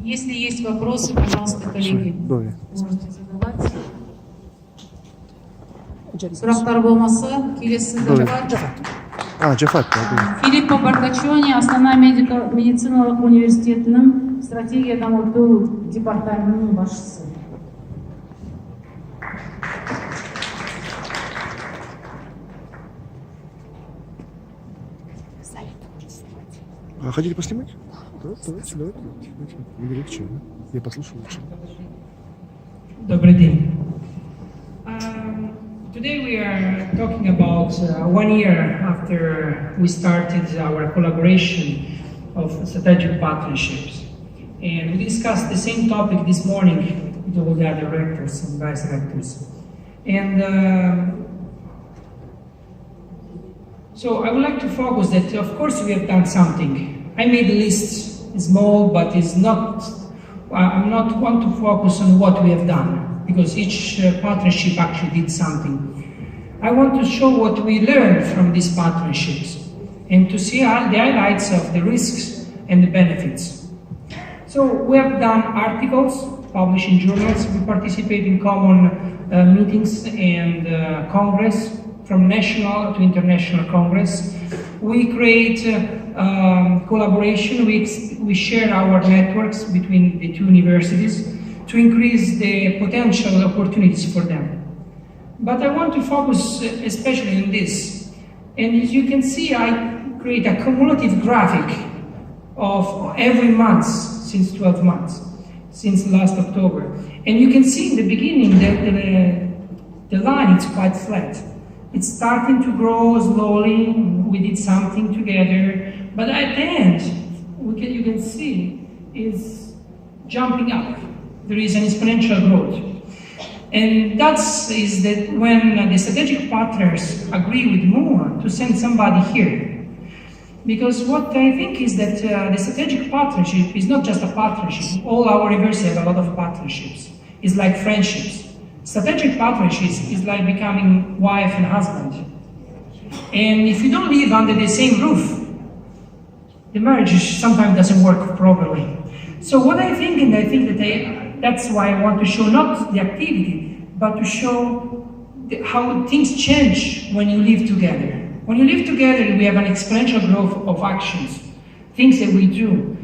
Если есть вопросы, пожалуйста, коллеги, можете задавать. Сұрақтар болмаса, келесі доклад. Filippo Bartoccioni, Астана медициналық университетінің стратегия дамыту департаментінің басшысы. Хотите поснимать? Давайте. Мне легче, да? Я послушаю лучше. Добрый день. Today we are talking about 1 year after we started our collaboration of strategic partnerships. And we discussed the same topic this morning with all the other rectors and vice rectors. And so I would like to focus that, of course, we have done something. I made a list, small, but it's not. I'm not want to focus on what we have done, because each partnership actually did something. I want to show what we learned from these partnerships and to see the highlights of the risks and the benefits. So we have done articles, published in journals. We participate in common meetings and congress, from national to international congress. We create collaboration. We share our networks between the two universities to increase the potential opportunities for them. But I want to focus especially on this. And as you can see, I create a cumulative graphic of every month since 12 months, since last October. And you can see in the beginning that the line is quite flat. It's starting to grow slowly. We did something together, but at the end, you can see is jumping up. There is an exponential growth. And that is that when the strategic partners agree with more to send somebody here. Because what I think is that the strategic partnership is not just a partnership. All our universities have a lot of partnerships. It's like friendships. Strategic partnerships is like becoming wife and husband. And if you don't live under the same roof, the marriage sometimes doesn't work properly. So what I think that that's why I want to show not the activity, but to show how things change when you live together. When you live together, we have an exponential growth of actions, things that we do.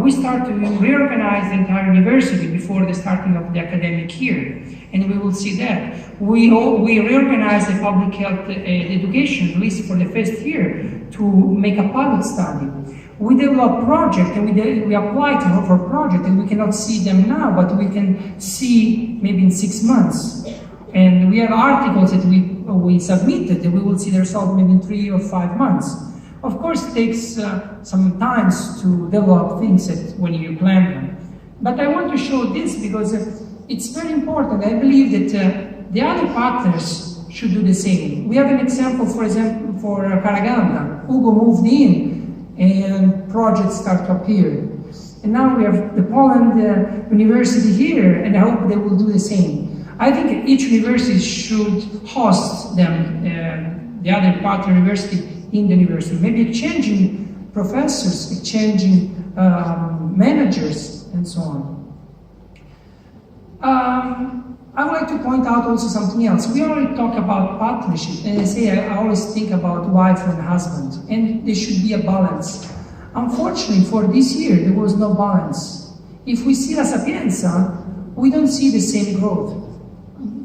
We start to reorganize the entire university before the starting of the academic year, and we will see that. We reorganize the public health education, at least for the first year, to make a pilot study. We develop project and we apply for a project, and we cannot see them now, but we can see maybe in 6 months. And we have articles that we submitted, and we will see the result maybe in 3 or 5 months. Of course, it takes some time to develop things when you plan them. But I want to show this because it's very important. I believe that the other partners should do the same. We have an example, for Karaganda. Ugo moved in and projects start to appear. And now we have the Poland University here, and I hope they will do the same. I think each university should host them, the other partner university, in the university, maybe exchanging professors, exchanging managers, and so on. I would like to point out also something else. We already talk about partnership, and I always think about wife and husband, and there should be a balance. Unfortunately, for this year, there was no balance. If we see La Sapienza, we don't see the same growth.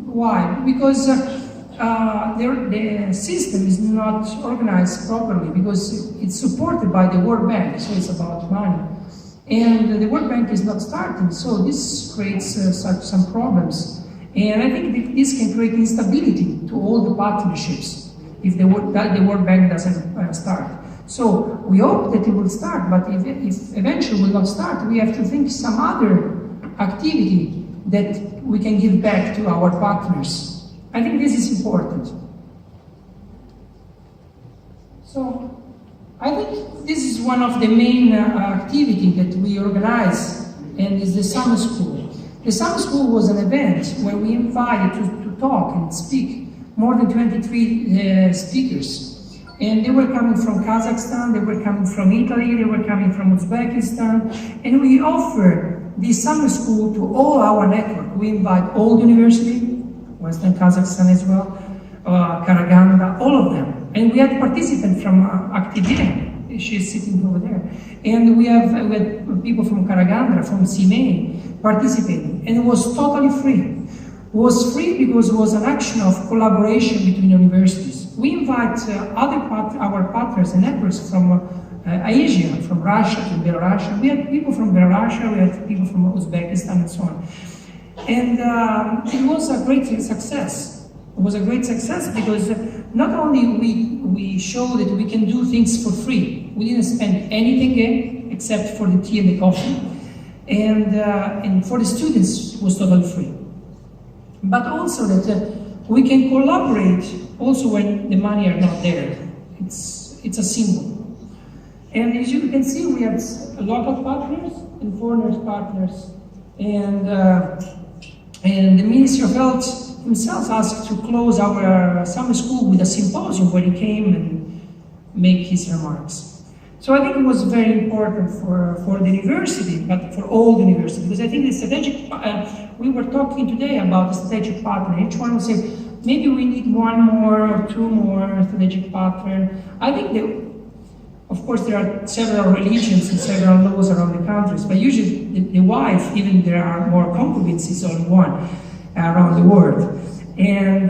Why? Because the system is not organized properly, because it's supported by the World Bank, so it's about money. And the World Bank is not starting, so this creates some problems. And I think that this can create instability to all the partnerships if the World Bank doesn't start. So we hope that it will start, but if eventually will not start, we have to think some other activity that we can give back to our partners. I think this is important. So I think this is one of the main activities that we organize, and is the summer school. The summer school was an event where we invited to talk and speak more than 23 speakers. And they were coming from Kazakhstan, they were coming from Italy, they were coming from Uzbekistan, and we offer this summer school to all our network. We invite all the university, Western Kazakhstan as well, Karaganda, all of them. And we had participants from Aktobe, she's sitting over there. And we had people from Karaganda, from Simei participating, and it was totally free. It was free because it was an action of collaboration between universities. We invite our partners and networks from Asia, from Russia to Belarus. We had people from Belarus, we had people from Uzbekistan and so on. And it was a great success. It was a great success because not only we show that we can do things for free. We didn't spend anything except for the tea and the coffee. And for the students, it was totally free. But also that we can collaborate also when the money are not there. It's a symbol. And as you can see, we have a lot of partners and foreigners partners. And the Ministry of Health himself asked to close our summer school with a symposium where he came and make his remarks. So I think it was very important for the university, but for all the universities, because I think the strategic, we were talking today about the strategic partner. Each one will say, maybe we need one more or two more strategic partner. I think that, of course, there are several religions and several laws around the countries, but usually the wife, even there are more concubines, is only one around the world. And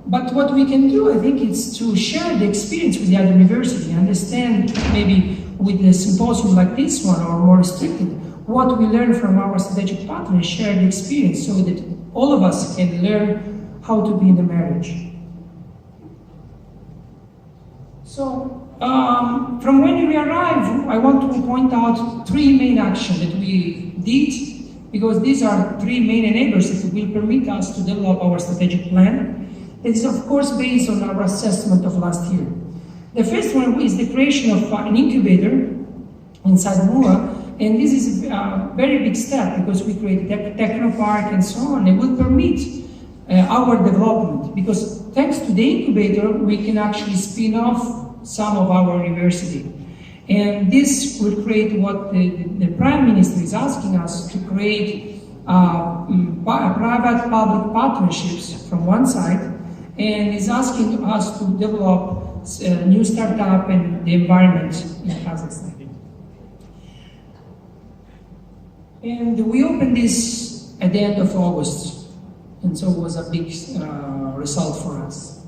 but what we can do, I think, is to share the experience with the other university, understand maybe with the symposium like this one or more restricted, what we learn from our strategic partners, share the experience so that all of us can learn how to be in the marriage. So, from when we arrived, I want to point out three main actions that we did, because these are three main enablers that will permit us to develop our strategic plan. It is, of course, based on our assessment of last year. The first one is the creation of an incubator inside MUA, and this is a very big step because we create a technopark and so on. It will permit our development because thanks to the incubator, we can actually spin off some of our university. And this will create what the Prime Minister is asking us to create private-public partnerships from one side, and is asking us to develop a new startup and the environment in Kazakhstan. And we opened this at the end of August, and so it was a big result for us.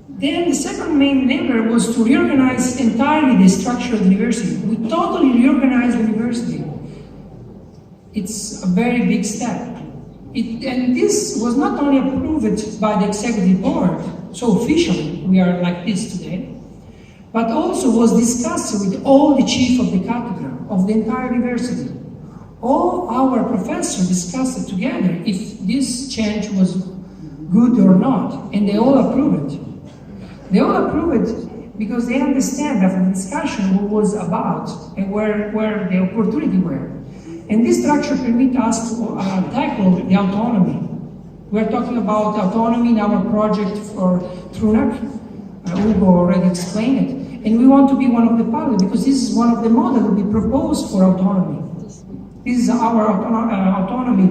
Then the second main enabler was to reorganize entirely the structure of the university. We totally reorganized the university. It's a very big step. And this was not only approved by the executive board, so officially we are like this today, but also was discussed with all the chief of the cátedra of the entire university. All our professors discussed it together if this change was good or not, and they all approved it. They all approved it because they understand after the discussion what was about and where the opportunity were. And this structure permits us to tackle the autonomy. We're talking about autonomy in our project for Trunak. Ugo already explained it. And we want to be one of the partners because this is one of the models we propose for autonomy. This is our autonomy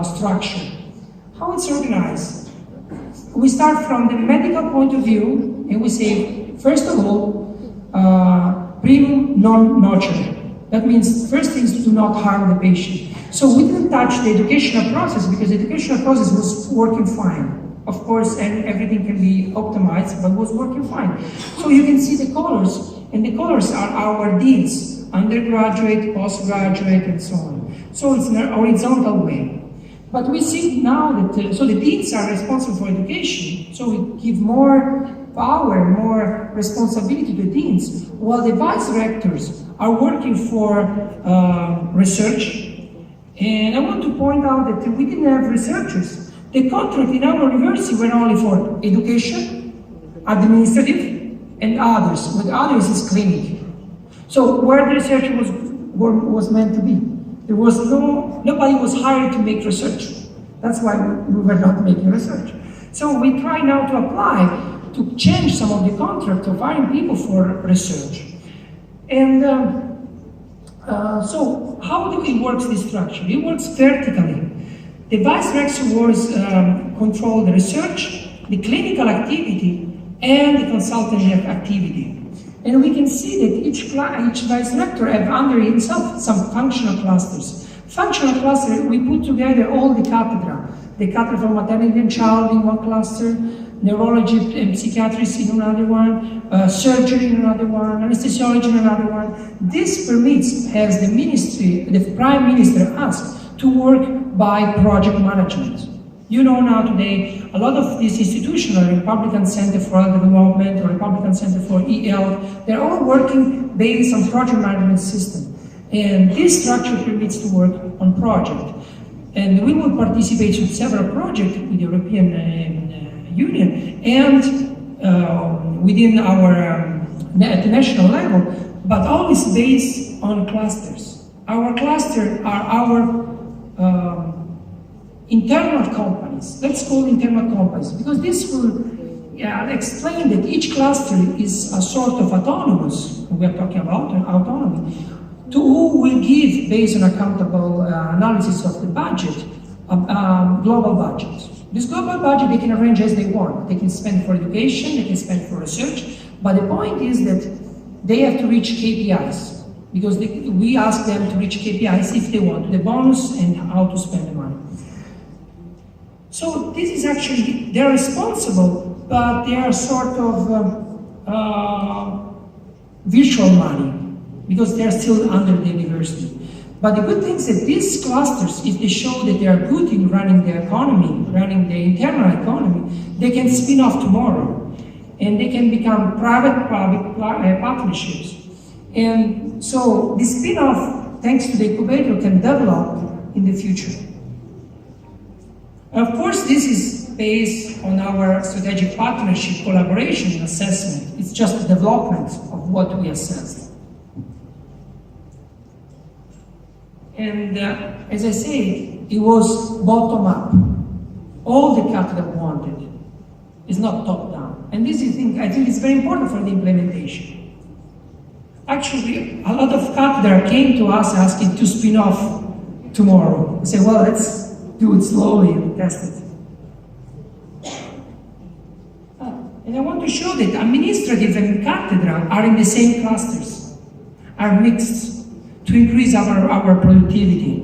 structure. How it's organized? We start from the medical point of view and we say, first of all, primum non nocere. That means first thing is to not harm the patient. So we didn't touch the educational process because the educational process was working fine. Of course, and everything can be optimized, but was working fine. So you can see the colors, and the colors are our deans, undergraduate, postgraduate, and so on. So it's in a horizontal way. But we see now that, so the deans are responsible for education, so we give more power, more responsibility to the deans, while the vice rectors are working for research. And I want to point out that we didn't have researchers. The contract in our university were only for education, administrative, and others. With others is clinic. So where the research was meant to be. There was nobody was hired to make research. That's why we were not making research. So we try now to apply to change some of the contract of hiring people for research. And so how do it works, this structure? It works vertically. The vice rector was control the research, the clinical activity, and the consulting activity. And we can see that each vice rector have under himself some functional clusters. Functional cluster, we put together all the cathedra. The cathedra for maternity and child in one cluster, neurology and psychiatry in another one, surgery in another one, anesthesiology in another one. This permits, as the ministry, the prime minister asked, to work by project management. You know now today, a lot of these institutions, like Republican Center for Health Development or Republican Center for e-health, they're all working based on project management system. And this structure permits to work on project. And we will participate in several projects with the European Union and within our at the national level, but always based on clusters. Our clusters are our internal companies. Let's call internal companies, because this will explain that each cluster is a sort of autonomous. We are talking about autonomy, to who will give, based on accountable analysis of the budget, global budget. This global budget they can arrange as they want. They can spend for education, they can spend for research, but the point is that they have to reach KPIs, because we ask them to reach KPIs if they want, the bonus and how to spend the money. So this is actually, they're responsible, but they are sort of virtual money, because they're still under the university. But the good thing is that these clusters, if they show that they are good in running the economy, running the internal economy, they can spin off tomorrow. And they can become private-public partnerships. And so the spin-off, thanks to the incubator, can develop in the future. Of course, this is based on our strategic partnership, collaboration, and assessment. It's just the development of what we assessed. And as I say, it was bottom-up. All the cathedra wanted. It's not top-down. And this is, I think it's very important for the implementation. Actually, a lot of cathedra came to us asking to spin off tomorrow. We say, well, let's do it slowly and test it. And I want to show that administrative and cathedra are in the same clusters, are mixed, to increase our productivity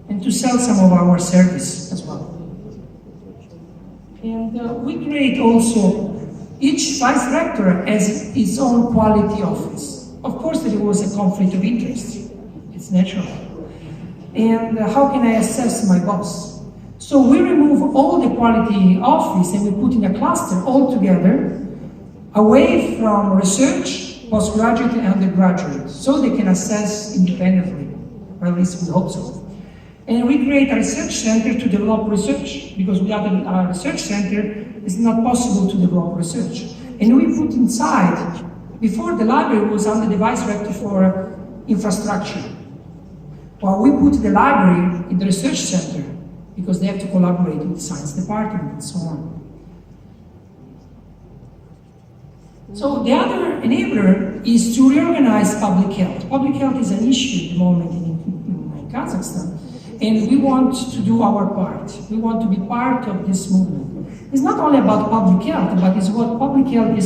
and to sell some of our service as well. And we create also, each vice rector has its own quality office. Of course, there was a conflict of interest. It's natural. And how can I assess my boss? So we remove all the quality office and we put in a cluster all together, away from research, postgraduate and undergraduate, so they can assess independently, or at least we hope so. And we create a research center to develop research, because without a research center, it's not possible to develop research. And we put inside, before the library was under the vice rector for infrastructure. Well, we put the library in the research center, because they have to collaborate with the science department and so on. So the other enabler is to reorganize public health. Public health is an issue at the moment in Kazakhstan, and we want to do our part. We want to be part of this movement. It's not only about public health, but it's what public health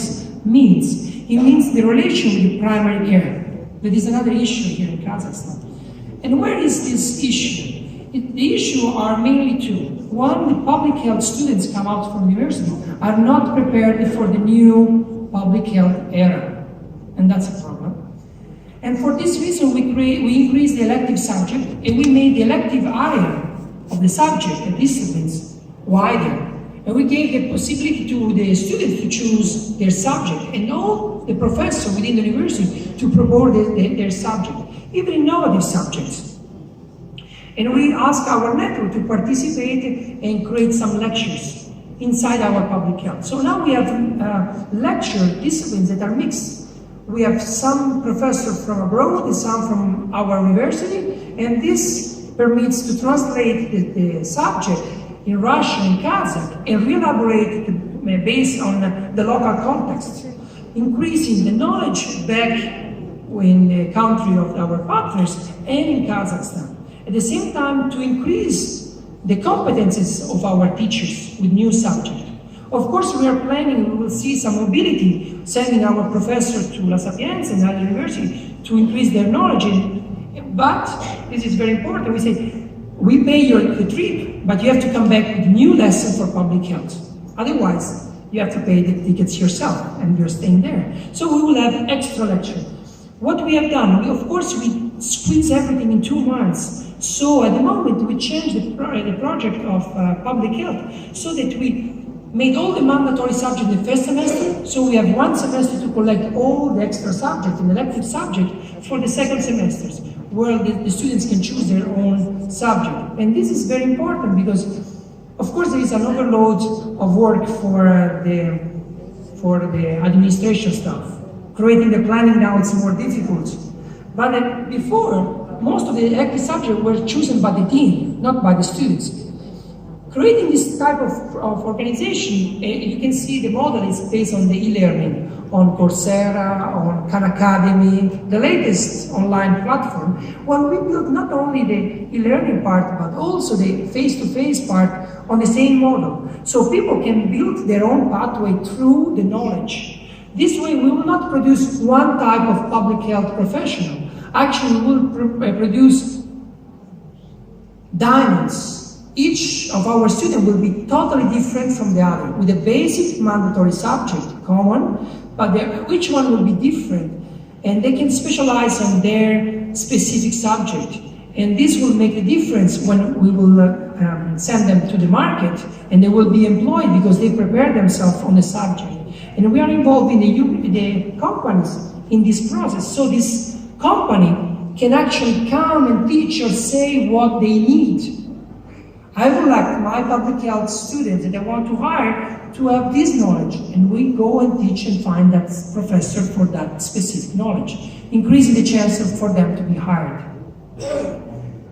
means. It means the relation with the primary care. That is another issue here in Kazakhstan. And where is this issue? The issue are mainly two. One, the public health students come out from university are not prepared for the new public health era, and that's a problem. And for this reason, we increased the elective subject, and we made the elective area of the subject and disciplines wider. And we gave the possibility to the students to choose their subject, and all the professors within the university to propose their subject, even innovative subjects. And we asked our network to participate and create some lectures inside our public health. So now we have lecture disciplines that are mixed. We have some professors from abroad and some from our university, and this permits to translate the subject in Russian, in Kazakh, and re-elaborate it based on the local context, increasing the knowledge back in the country of our partners and in Kazakhstan. At the same time, to increase the competences of our teachers with new subjects. Of course, we are planning, we will see some mobility, sending our professors to La Sapienza and other university to increase their knowledge. But, this is very important, we say, we pay the trip, but you have to come back with new lessons for public health. Otherwise, you have to pay the tickets yourself, and you're staying there. So we will have extra lecture. What we have done, we squeeze everything in 2 months. So at the moment, we changed the project of public health so that we made all the mandatory subjects in the first semester, so we have 1 semester to collect all the extra subjects and elective subjects for the second semesters, where the students can choose their own subject. And this is very important because, of course, there is an overload of work for the administration staff. Creating the planning now is more difficult. But before, most of the elective subjects were chosen by the dean, not by the students. Creating this type of organization, you can see the model is based on the e-learning, on Coursera, on Khan Academy, the latest online platform, where we build not only the e-learning part, but also the face-to-face part on the same model. So people can build their own pathway through the knowledge. This way, we will not produce one type of public health professional. Actually, we will produce diamonds. Each of our students will be totally different from the other, with a basic mandatory subject common, but each one will be different, and they can specialize on their specific subject. And this will make a difference when we will send them to the market, and they will be employed because they prepare themselves on the subject. And we are involved in the companies in this process, so this company can actually come and teach or say what they need. I would like my public health students that I want to hire to have this knowledge, and we go and teach and find that professor for that specific knowledge, increasing the chance for them to be hired.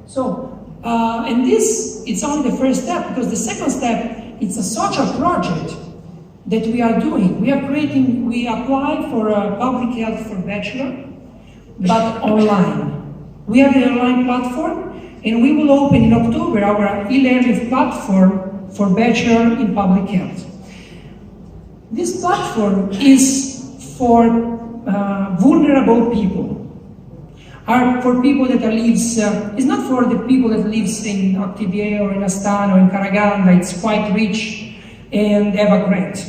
So, and this, it's only the first step, because the second step, it's a social project that we are doing. We apply for a public health for bachelor, but online. We have the online platform, and we will open in October our e-learning platform for bachelor in public health. This platform is for vulnerable people. For people that lives, it's not for the people that lives in Aktobe or in Astana or in Karaganda, it's quite rich and have a grant.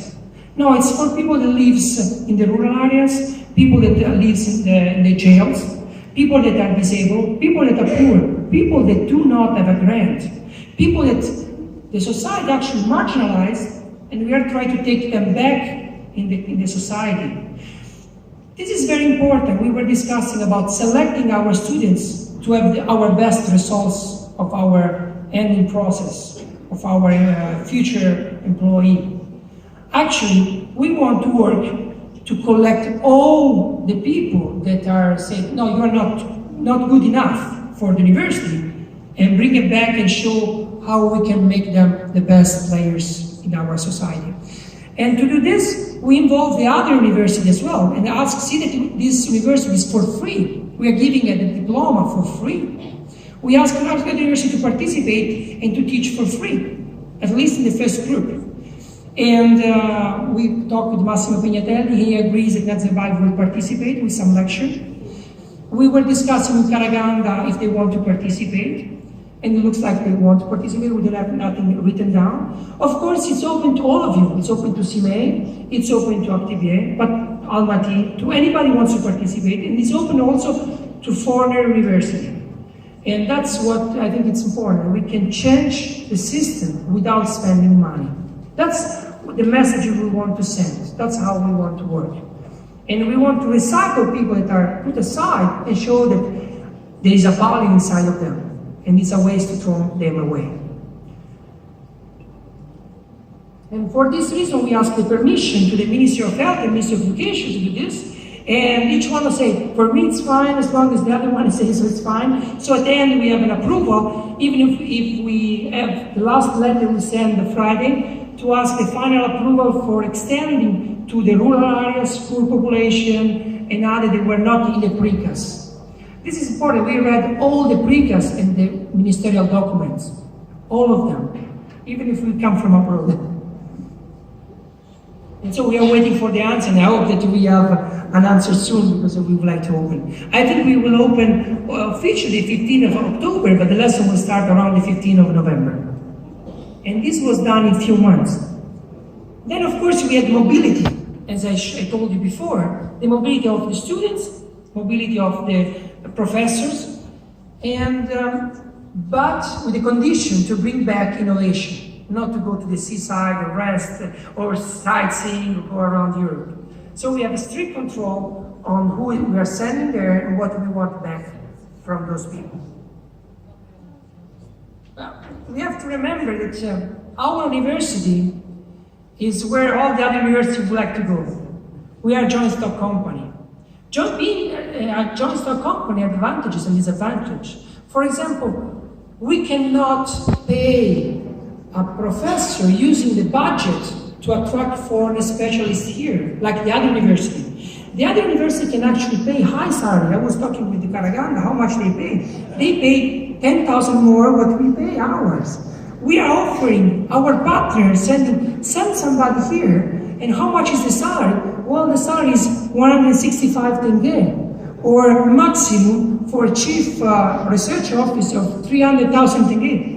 No, it's for people that lives in the rural areas, people that lives in the jails, people that are disabled, people that are poor, people that do not have a grant, people that the society actually marginalized, and we are trying to take them back in the society. This is very important. We were discussing about selecting our students to have our best results of our ending process, of our future employee. Actually, we want to work to collect all the people that are saying, no, you are not good enough for the university, and bring it back and show how we can make them the best players in our society. And to do this, we involve the other university as well, and see that this university is for free. We are giving a diploma for free. We ask the university to participate and to teach for free, at least in the first group. And we talked with Massimo Pignatelli. He agrees that Nazarbayev will participate with some lecture. We were discussing with Karaganda if they want to participate, and it looks like they want to participate. We don't have nothing written down. Of course, it's open to all of you. It's open to CIME, it's open to Aktobe, but Almaty, to anybody who wants to participate, and it's open also to foreign university. And that's what I think it's important. We can change the system without spending money. That's the message we want to send. That's how we want to work. And we want to recycle people that are put aside and show that there is a value inside of them. And it's a waste to throw them away. And for this reason, we ask the permission to the Ministry of Health and Ministry of Education to do this. And each one will say, for me it's fine, as long as the other one says it's fine. So at the end we have an approval, even if we have the last letter we send the Friday to ask the final approval for extending to the rural areas, poor population, and other that were not in the precast. This is important. We read all the precast in the ministerial documents, all of them, even if we come from abroad. And so we are waiting for the answer, and I hope that we have an answer soon because we would like to open. I think we will open officially 15th of October, but the lesson will start around the 15th of November. And this was done in a few months. Then, of course, we had mobility, as I told you before, the mobility of the students, mobility of the professors, and but with the condition to bring back innovation, not to go to the seaside or rest or sightseeing or go around Europe. So we have a strict control on who we are sending there and what we want back from those people. We have to remember that our university is where all the other universities would like to go. We are a joint stock company. Being a joint stock company has advantages and disadvantages. For example, we cannot pay a professor using the budget to attract foreign specialists here, like the other university. The other university can actually pay high salary. I was talking with the Karaganda, how much they pay. They pay 10,000 more what we pay ours. We are offering our partners, send somebody here, and how much is the salary? Well, the salary is 165 tenge, or maximum for a chief research office of 300,000 tenge.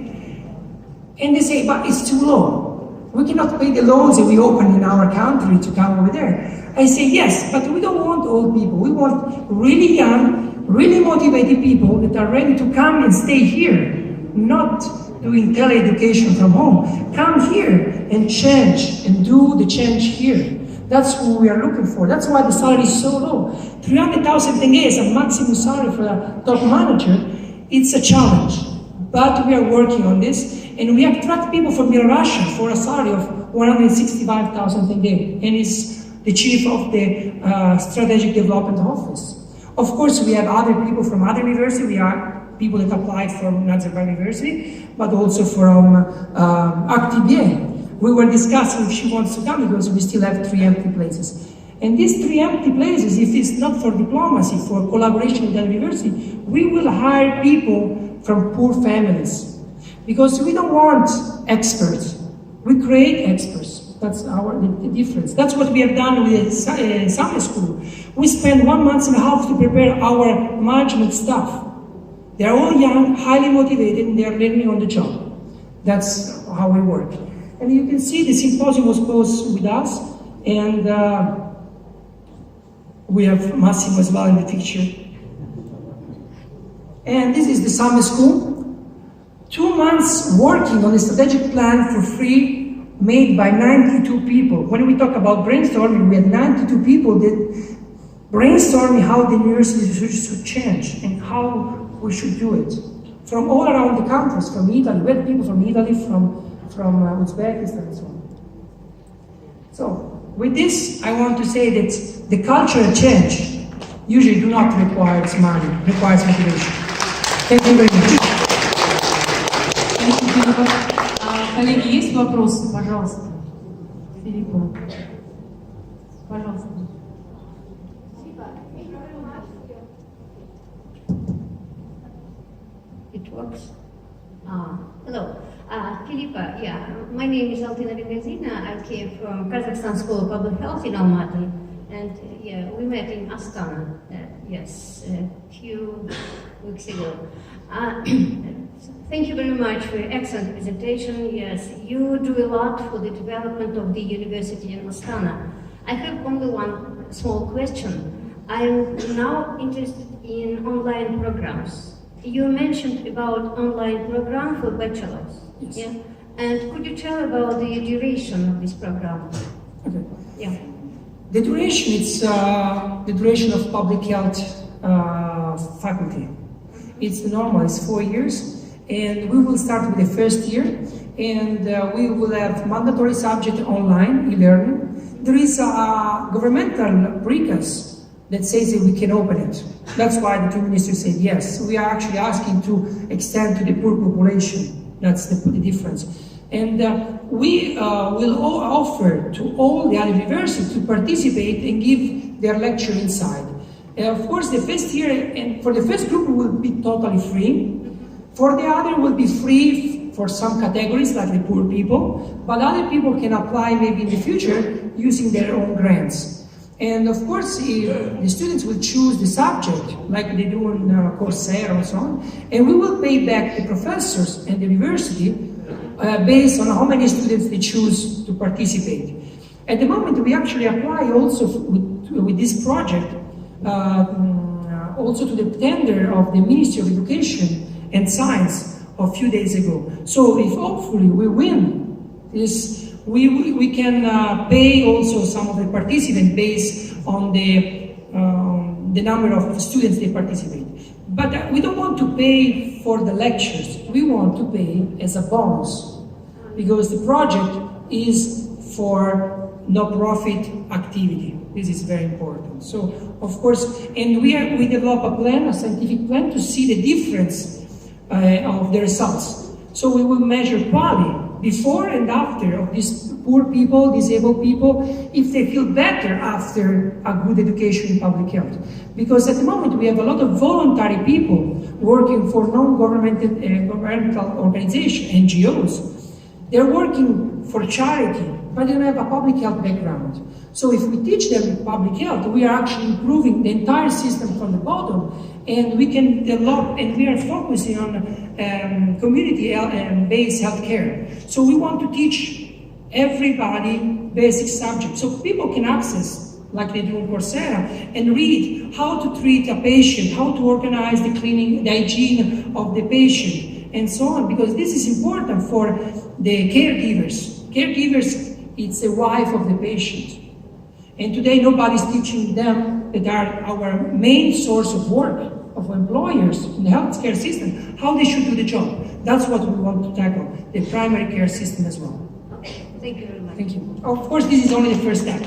And they say, but it's too low. We cannot pay the loans that we open in our country to come over there. I say, yes, but we don't want old people. We want really young, really motivated people that are ready to come and stay here, not doing tele-education from home. Come here and change and do the change here. That's what we are looking for. That's why the salary is so low. 300,000 tenge is a maximum salary for a top manager. It's a challenge, but we are working on this. And we attract people from Russia for a salary of 165,000 tenge, and is the chief of the strategic development office. Of course, we have other people from other universities. We are people that applied from Nazarbayev University, but also from Aktobe. We were discussing if she wants to come because we still have 3 empty places. And these 3 empty places, if it's not for diplomacy, for collaboration with the university, we will hire people from poor families. Because we don't want experts, we create experts. That's the difference. That's what we have done with the summer school. We spend 1.5 months to prepare our management staff. They're all young, highly motivated, and they're learning on the job. That's how we work. And you can see the symposium was close with us, and we have Massimo as well in the picture. And this is the summer school. 2 months working on a strategic plan for free, made by 92 people. When we talk about brainstorming, we had 92 people that brainstorming how the university should change and how we should do it. From all around the countries, from Italy, we had people from Italy, from Uzbekistan and so on. So, with this, I want to say that the cultural change usually do not require money, requires motivation. Thank you very much. Коллеги, есть вопросы? Пожалуйста. Филиппо. Пожалуйста. It works. Hello. Filippo, yeah. My name is Altina Vingazina. I came from Kazakhstan School of Public Health in Almaty. And yeah, we met in Astana, a few weeks ago. Thank you very much for your excellent presentation. Yes, you do a lot for the development of the university in Astana. I have only one small question. I'm now interested in online programs. You mentioned about online program for bachelors. Yes. Yeah? And could you tell about the duration of this program? Okay. Yeah. The duration, it's the duration of public health faculty. It's normal, it's 4 years. And we will start with the first year, and we will have mandatory subject online, e-learning. There is a governmental precast that says that we can open it. That's why the two ministers said yes. So we are actually asking to extend to the poor population. That's the difference. And we will offer to all the other universities to participate and give their lecture inside. Of course, the first year, and for the first group, will be totally free. For the other, will be free for some categories, like the poor people, but other people can apply maybe in the future using their own grants. And of course, the students will choose the subject, like they do on Coursera and so on, and we will pay back the professors and the university based on how many students they choose to participate. At the moment, we actually apply also with this project also to the tender of the Ministry of Education and Science a few days ago. So if hopefully we win this, we can pay also some of the participants based on the number of students they participate. But we don't want to pay for the lectures. We want to pay as a bonus, because the project is for no-profit activity. This is very important. So, of course, and we develop a plan, a scientific plan, to see the difference of the results. So we will measure quality before and after of these poor people, disabled people, if they feel better after a good education in public health. Because at the moment we have a lot of voluntary people working for non-governmental organizations, NGOs. They're working for charity, but they don't have a public health background. So if we teach them public health, we are actually improving the entire system from the bottom, and we can develop, and we are focusing on community-based healthcare. So we want to teach everybody basic subjects, so people can access, like they do on Coursera, and read how to treat a patient, how to organize the cleaning, the hygiene of the patient, and so on, because this is important for the caregivers. Caregivers, it's the wife of the patient. And today nobody's teaching them, that are our main source of work, of employers in the healthcare system, how they should do the job. That's what we want to tackle, the primary care system as well. Okay, thank you very much. Thank you. Of course, this is only the first step.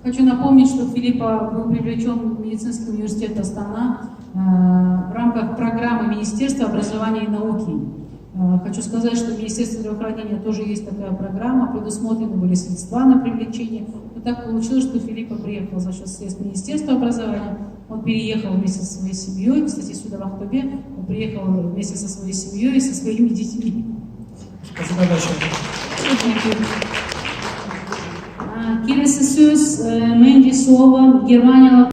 Хочу напомнить, что Филиппо был привлечен в медицинский университет Астана в рамках программы Министерства образования и науки. Хочу сказать, что в Министерстве здравоохранения тоже есть такая программа, предусмотрены были средства на привлечение. Но так получилось, что Филиппо приехал за счет средств Министерства образования. Он переехал вместе со своей семьей, кстати, сюда в Актобе. Он приехал вместе со своей семьей и со своими детьми. Спасибо большое. Келесі сөз Мэнди Слово Германия